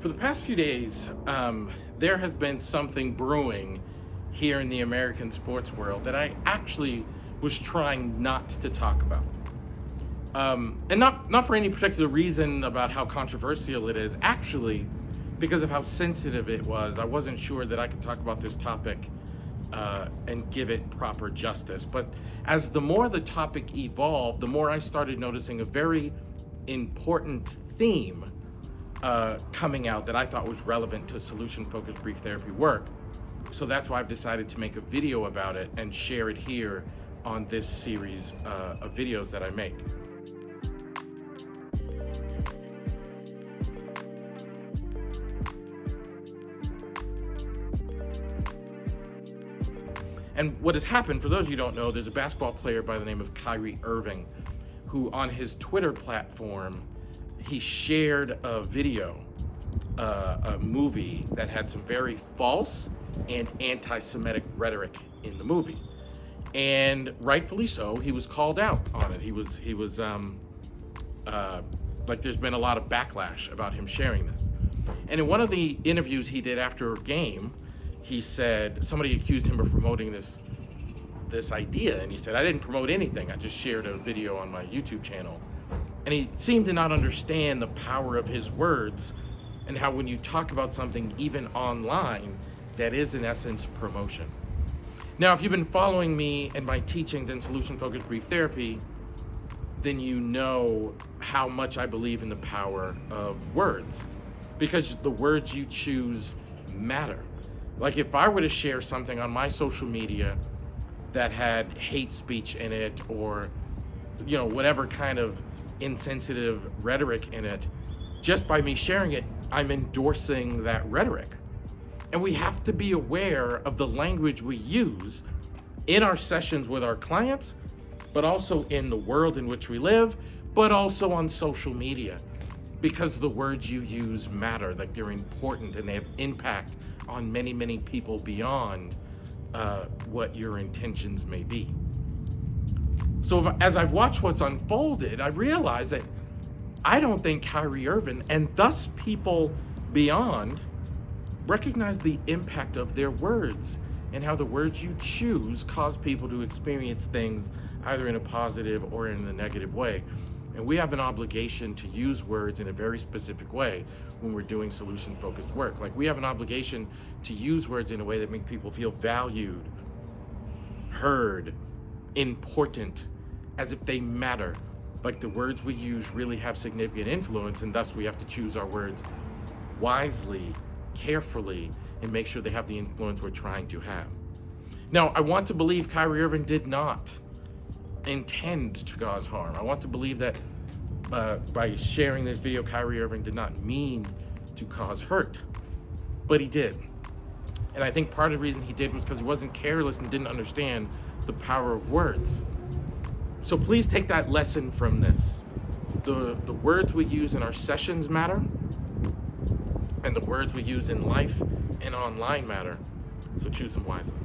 For the past few days, there has been something brewing here in the American sports world that I actually was trying not to talk about. And not for any particular reason about how controversial it is, actually, because of how sensitive it was. I wasn't sure that I could talk about this topic and give it proper justice. But as the more the topic evolved, the more I started noticing a very important theme coming out that I thought was relevant to solution-focused brief therapy work. So that's why I've decided to make a video about it and share it here on this series of videos that I make. And what has happened, for those of you who don't know, there's a basketball player by the name of Kyrie Irving who on his Twitter platform, he shared a video, a movie that had some very false and anti-Semitic rhetoric in the movie. And rightfully so, he was called out on it. He was like there's been a lot of backlash about him sharing this. And in one of the interviews he did after a game, he said, somebody accused him of promoting this idea, and he said, I didn't promote anything, I just shared a video on my YouTube channel. And he seemed to not understand the power of his words and how when you talk about something even online, that is in essence promotion. Now, if you've been following me and my teachings in solution-focused brief therapy, then you know how much I believe in the power of words, because the words you choose matter. Like if I were to share something on my social media that had hate speech in it, or whatever kind of insensitive rhetoric in it, just by me sharing it, I'm endorsing that rhetoric. And we have to be aware of the language we use in our sessions with our clients, but also in the world in which we live, but also on social media, because the words you use matter, like they're important and they have impact on many, many people beyond what your intentions may be. So as I've watched what's unfolded, I realized that I don't think Kyrie Irving, and thus people beyond, recognize the impact of their words and how the words you choose cause people to experience things either in a positive or in a negative way. And we have an obligation to use words in a very specific way when we're doing solution-focused work. Like we have an obligation to use words in a way that make people feel valued, heard, important, as if they matter. Like the words we use really have significant influence, and thus we have to choose our words wisely, carefully, and make sure they have the influence we're trying to have. Now, I want to believe Kyrie Irving did not intend to cause harm. I want to believe that by sharing this video, Kyrie Irving did not mean to cause hurt, but he did. And I think part of the reason he did was because he wasn't careless and didn't understand the power of words. So please take that lesson from this. The words we use in our sessions matter, and the words we use in life and online matter. So choose them wisely.